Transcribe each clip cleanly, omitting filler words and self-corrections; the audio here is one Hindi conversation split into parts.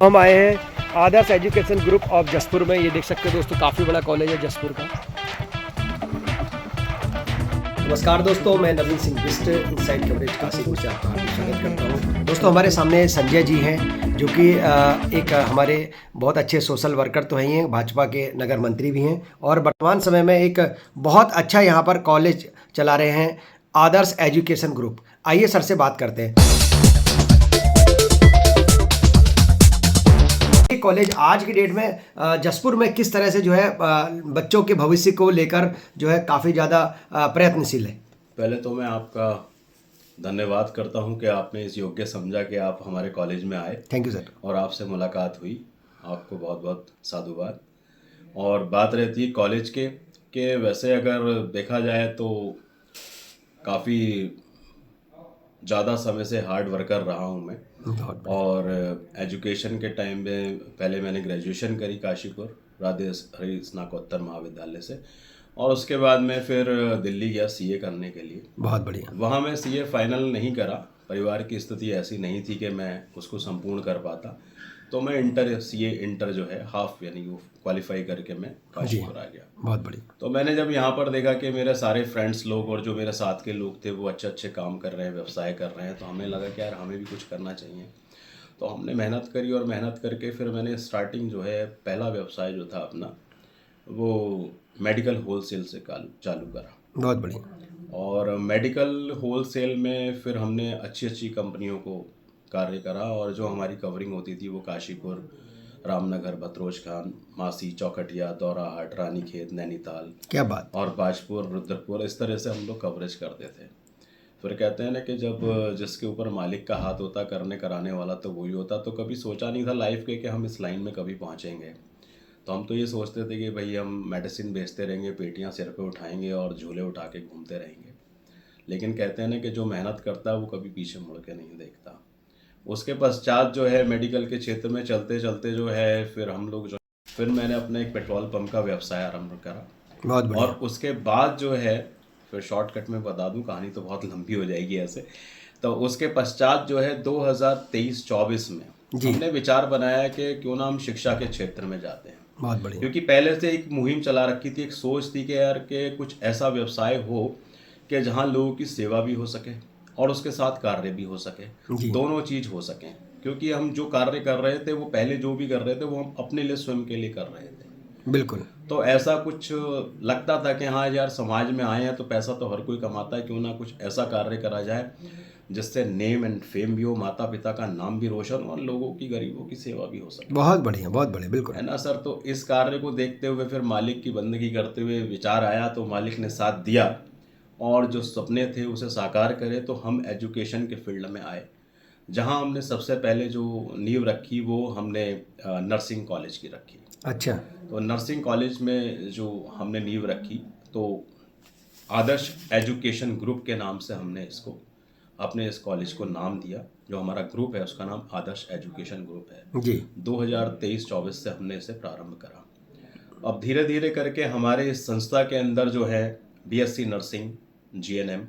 हम आए हैं आदर्श एजुकेशन ग्रुप ऑफ जसपुर में। ये देख सकते हो दोस्तों, काफ़ी बड़ा कॉलेज है जसपुर का। नमस्कार दोस्तों, मैं नवीन सिंह बिस्ट इनसाइड कवरेज काशीपुर से आपका हार्दिक स्वागत करता हूँ। दोस्तों, हमारे सामने संजय जी हैं, जो कि एक हमारे बहुत अच्छे सोशल वर्कर तो हैं ही हैं, भाजपा के नगर मंत्री भी हैं और वर्तमान समय में एक बहुत अच्छा यहाँ पर कॉलेज चला रहे हैं, आदर्श एजुकेशन ग्रुप। आइए सर से बात करते हैं। कॉलेज आज की डेट में जसपुर में किस तरह से जो है बच्चों के भविष्य को लेकर जो है काफ़ी ज़्यादा प्रयत्नशील है। पहले तो मैं आपका धन्यवाद करता हूं कि आपने इस योग्य समझा कि आप हमारे कॉलेज में आए। Thank you sir. और आपसे मुलाकात हुई, आपको बहुत बहुत साधुवाद। और बात रहती है कॉलेज के वैसे अगर देखा जाए तो काफ़ी ज़्यादा समय से हार्ड वर्कर रहा हूं मैं। और एजुकेशन के टाइम में पहले मैंने ग्रेजुएशन करी काशीपुर राधे हरि स्नातकोत्तर महाविद्यालय से, और उसके बाद मैं फिर दिल्ली गया सीए करने के लिए। बहुत बढ़िया। वहाँ मैं सीए फाइनल नहीं करा, परिवार की स्थिति ऐसी नहीं थी कि मैं उसको संपूर्ण कर पाता, तो मैं सीए इंटर जो है हाफ यानी वो क्वालिफाई करके मैं काशीपुर आ गया। बहुत बढ़िया। तो मैंने जब यहाँ पर देखा कि मेरे सारे फ्रेंड्स लोग और जो मेरे साथ के लोग थे वो अच्छे अच्छे काम कर रहे हैं, व्यवसाय कर रहे हैं, तो हमें लगा कि यार हमें भी कुछ करना चाहिए। तो हमने मेहनत करी और मेहनत करके फिर मैंने स्टार्टिंग जो है पहला व्यवसाय जो था अपना वो मेडिकल होलसेल से चालू करा। बहुत बढ़िया। और मेडिकल होलसेल में फिर हमने अच्छी अच्छी कंपनियों को कार्य करा, और जो हमारी कवरिंग होती थी वो काशीपुर, रामनगर, भतरोज खान, मासी, चौखटिया, दौराहाट, रानीखेत, नैनीताल, क्या बात। और बाजपुर, रुद्रपुर, इस तरह से हम लोग कवरेज करते थे। फिर कहते हैं ना कि जब जिसके ऊपर मालिक का हाथ होता, करने कराने वाला तो वही होता। तो कभी सोचा नहीं था लाइफ के कि हम इस लाइन में कभी पहुँचेंगे। तो हम तो ये सोचते थे कि भाई हम मेडिसिन बेचते रहेंगे, पेटियां सिर पे उठाएंगे और झूले उठा के घूमते रहेंगे। लेकिन कहते हैं ना कि जो मेहनत करता है वो कभी पीछे मुड़ के नहीं देखता। उसके पश्चात जो है मेडिकल के क्षेत्र में चलते चलते जो है फिर मैंने अपना एक पेट्रोल पंप का व्यवसाय आरंभ करा। बहुत बढ़िया। और उसके बाद जो है फिर शॉर्टकट में बता दूं, कहानी तो बहुत लंबी हो जाएगी ऐसे। तो उसके पश्चात जो है 2023-24 में हमने विचार बनाया कि क्यों ना हम शिक्षा के क्षेत्र में जाते हैं। बहुत बढ़िया। क्योंकि पहले से एक मुहिम चला रखी थी, एक सोच थी कि यार के कुछ ऐसा व्यवसाय हो कि जहां लोगों की सेवा भी हो सके और उसके साथ कार्य भी हो सके, दोनों चीज़ हो सकें। क्योंकि हम जो कार्य कर रहे थे वो पहले जो भी कर रहे थे वो हम अपने लिए स्वयं के लिए कर रहे थे। बिल्कुल। तो ऐसा कुछ लगता था कि हाँ यार समाज में आए हैं तो पैसा तो हर कोई कमाता है, क्यों ना कुछ ऐसा कार्य करा जाए जिससे नेम एंड फेम भी हो, माता पिता का नाम भी रोशन हो और लोगों की, गरीबों की सेवा भी हो सके। बहुत बढ़िया, बहुत बढ़िया। बिल्कुल है ना सर। तो इस कार्य को देखते हुए फिर मालिक की बंदगी करते हुए विचार आया, तो मालिक ने साथ दिया और जो सपने थे उसे साकार करे। तो हम एजुकेशन के फील्ड में आए, जहां हमने सबसे पहले जो नींव रखी वो हमने नर्सिंग कॉलेज की रखी। अच्छा। तो नर्सिंग कॉलेज में जो हमने नींव रखी तो आदर्श एजुकेशन ग्रुप के नाम से हमने इसको, अपने इस कॉलेज को नाम दिया। जो हमारा ग्रुप है उसका नाम आदर्श एजुकेशन ग्रुप है जी। 2023-24 से हमने इसे प्रारंभ करा। अब धीरे धीरे करके हमारे इस संस्था के अंदर जो है BSc nursing, GNM,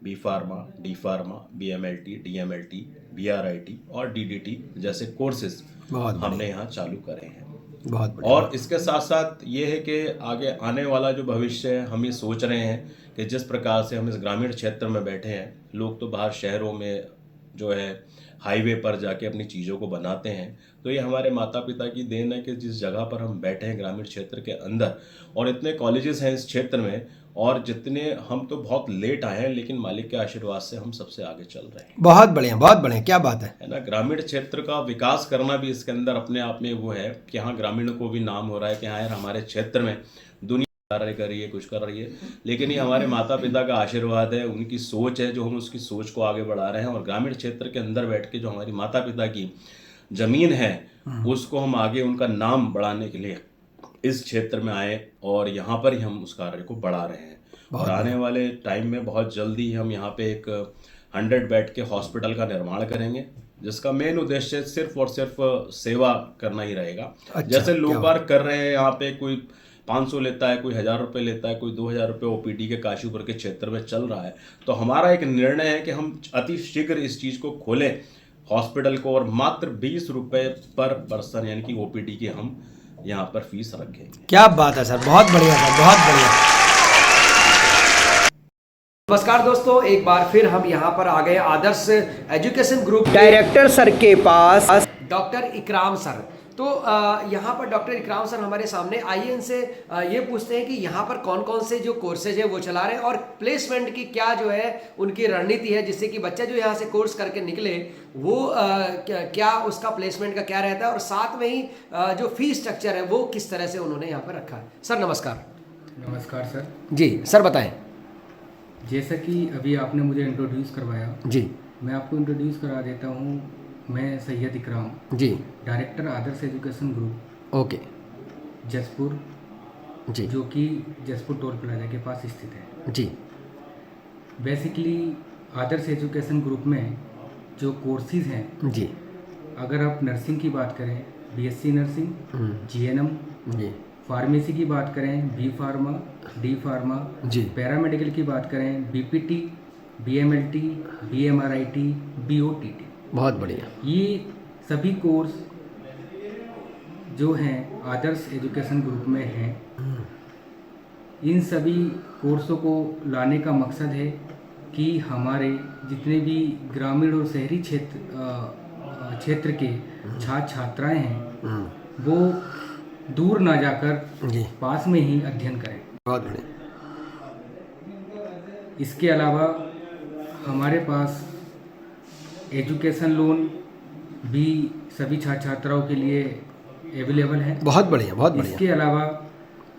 B pharma, D pharma, BMLT, DMLT, BRIT और डीडीटी जैसे कोर्सेज हमने यहाँ चालू करे हैं। बहुत बढ़िया। और इसके साथ साथ ये है कि आगे आने वाला जो भविष्य है हम ये सोच रहे हैं कि जिस प्रकार से हम इस ग्रामीण क्षेत्र में बैठे हैं, लोग तो बाहर शहरों में जो है हाईवे पर जाके अपनी चीज़ों को बनाते हैं, तो ये हमारे माता पिता की देन है कि जिस जगह पर हम बैठे हैं ग्रामीण क्षेत्र के अंदर, और इतने कॉलेजेस हैं इस क्षेत्र में, और जितने हम तो बहुत लेट आए हैं लेकिन मालिक के आशीर्वाद से हम सबसे आगे चल रहे हैं। बहुत बढ़िया, बहुत बढ़िया। क्या बात है ना। ग्रामीण क्षेत्र का विकास करना भी इसके अंदर अपने आप में वो है कि हाँ ग्रामीणों को भी नाम हो रहा है कि हाँ यार हमारे क्षेत्र में दुनिया कार्य कर रही है, कुछ कर रही है। लेकिन ये हमारे माता पिता का आशीर्वाद है, उनकी सोच है, जो हम उसकी सोच को आगे बढ़ा रहे हैं। और ग्रामीण क्षेत्र के अंदर बैठ के जो हमारी माता पिता की जमीन है उसको हम आगे उनका नाम बढ़ाने के लिए इस क्षेत्र में आए और यहाँ पर ही हम उस कार्य को बढ़ा रहे हैं। और आने वाले टाइम में बहुत जल्दी हम यहाँ पे एक 100 बेड के हॉस्पिटल का निर्माण करेंगे, जिसका मेन उद्देश्य सिर्फ और सिर्फ सेवा करना ही रहेगा। जैसे लोग बार कर रहे हैं, यहाँ पे कोई 500 लेता है, कोई 1000 रुपये लेता है, कोई 2000 रुपये ओपीडी के काशीपुर के क्षेत्र में चल रहा है। तो हमारा एक निर्णय है कि हम अति शीघ्र इस चीज़ को खोलें हॉस्पिटल को, और मात्र 20 रुपये पर पर्सन यानी कि ओपीडी की हम यहाँ पर फीस रखेंगे। क्या बात है सर, बहुत बढ़िया सर, बहुत बढ़िया। नमस्कार दोस्तों, एक बार फिर हम यहाँ पर आ गए आदर्श एजुकेशन ग्रुप डायरेक्टर सर के पास, डॉक्टर इकराम सर। तो यहाँ पर डॉक्टर इकराम सर हमारे सामने, आइए इनसे ये पूछते हैं कि यहाँ पर कौन कौन से जो कोर्सेज है वो चला रहे हैं और प्लेसमेंट की क्या जो है उनकी रणनीति है, जिससे कि बच्चा जो यहाँ से कोर्स करके निकले वो क्या उसका प्लेसमेंट का क्या रहता है, और साथ में ही जो फीस स्ट्रक्चर है वो किस तरह से उन्होंने यहाँ पर रखा है। सर नमस्कार। नमस्कार सर जी सर, बताएं। जैसा कि अभी आपने मुझे इंट्रोड्यूस करवाया जी, मैं आपको इंट्रोड्यूस करा देता हूँ। मैं सैयद इकराम जी, डायरेक्टर आदर्श एजुकेशन ग्रुप ओके जसपुर, जी, जो कि जसपुर टोल प्लाजा के पास स्थित है। जी, बेसिकली आदर्श एजुकेशन ग्रुप में जो कोर्सेज हैं, जी, अगर आप नर्सिंग की बात करें, बीएससी नर्सिंग, जीएनएम, जी, फार्मेसी की बात करें, बी फार्मा, डी फार्मा, जी, पैरामेडिकल की बात करें, बीपीटी, बीएमएलटी, बीएमआरआईटी, बीओटीटी, बहुत बढ़िया। ये सभी कोर्स जो हैं आदर्श एजुकेशन ग्रुप में हैं। इन सभी कोर्सों को लाने का मकसद है कि हमारे जितने भी ग्रामीण और शहरी क्षेत्र के छात्र छात्राएं हैं वो दूर ना जाकर जी, पास में ही अध्ययन करें। बहुत बढ़िया। इसके अलावा हमारे पास एजुकेशन लोन भी सभी छात्र छात्राओं के लिए अवेलेबल है। बहुत बढ़िया, बहुत बढ़िया। इसके अलावा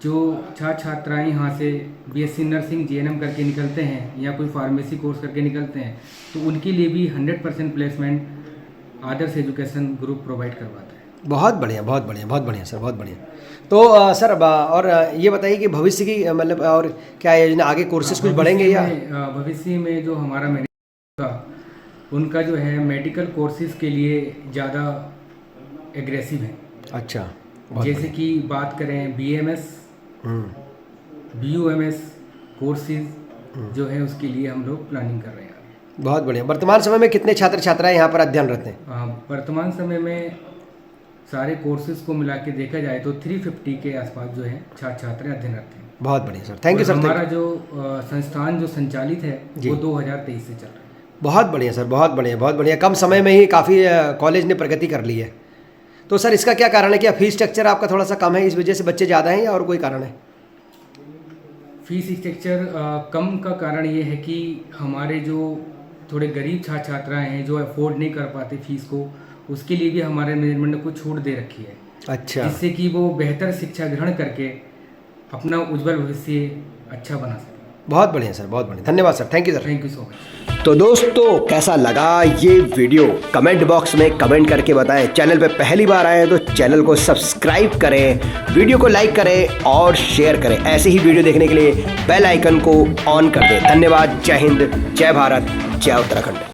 जो छात्र छात्राएं यहाँ से बीएससी नर्सिंग, जीएनएम करके निकलते हैं या कोई फार्मेसी कोर्स करके निकलते हैं, तो उनके लिए भी 100% प्लेसमेंट आदर्श एजुकेशन ग्रुप प्रोवाइड करवाता है। बहुत बढ़िया, बहुत बढ़िया, बहुत बढ़िया सर, बहुत बढ़िया। तो सर और ये बताइए कि भविष्य की मतलब और क्या योजना, आगे कोर्सेज कुछ बढ़ेंगे या? भविष्य में जो हमारा मैनेजमेंट का उनका जो है मेडिकल कोर्सेज के लिए ज़्यादा एग्रेसिव है। अच्छा, जैसे कि बात करें बीएमएस, बीयूएमएस कोर्सेज जो है उसके लिए हम लोग प्लानिंग कर रहे हैं। बहुत बढ़िया। वर्तमान समय में कितने छात्र छात्राएं यहाँ पर अध्ययनरत हैं? वर्तमान समय में सारे कोर्सेज को मिला के देखा जाए तो 350 के आसपास जो है छात्र छात्राएं अध्ययनरत हैं। बहुत बढ़िया सर, थैंक यू सर। हमारा जो संस्थान जो संचालित है वो 2023 से चल रहा है। बहुत बढ़िया सर, बहुत बढ़िया, बहुत बढ़िया। कम समय में ही काफ़ी कॉलेज ने प्रगति कर ली है। तो सर इसका क्या कारण है? क्या फीस स्ट्रक्चर आपका थोड़ा सा कम है, इस वजह से बच्चे ज़्यादा हैं, या और कोई कारण है? फीस स्ट्रक्चर कम का कारण ये है कि हमारे जो थोड़े गरीब छात्र छात्राएं हैं जो अफोर्ड नहीं कर पाते फीस को, उसके लिए भी हमारे मैनेजमेंट ने कुछ छूट दे रखी है। अच्छा, जिससे कि वो बेहतर शिक्षा ग्रहण करके अपना उज्जवल भविष्य अच्छा बना सके। बहुत बढ़िया सर, बहुत बढ़िया। धन्यवाद sir, thank you sir. Thank you so much. तो दोस्तों कैसा लगा ये वीडियो, कमेंट बॉक्स में कमेंट करके बताएं। चैनल पे पहली बार आए हैं तो चैनल को सब्सक्राइब करें, वीडियो को लाइक करें और शेयर करें। ऐसे ही वीडियो देखने के लिए बेल आइकन को ऑन कर दें। धन्यवाद। जय हिंद, जय भारत, जय उत्तराखंड।